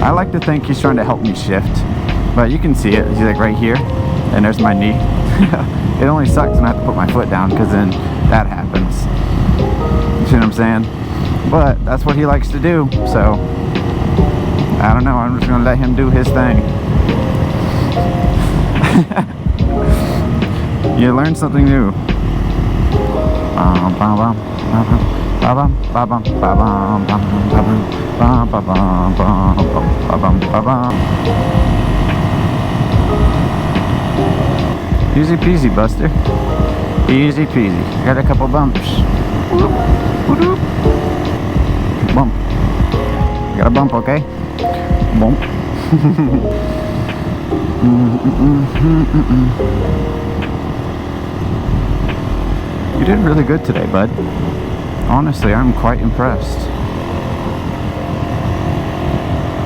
I like to think he's trying to help me shift, but you can see it. He's like right here, and there's my knee. It only sucks when I have to put my foot down, because then that happens. You see what I'm saying? But that's what he likes to do, so I don't know. I'm just gonna let him do his thing. You learn something new. Easy peasy, Buster. Easy peasy. Got a couple bumps. Bump. Got a bump, okay? Bump. You did really good today, bud. Honestly, I'm quite impressed.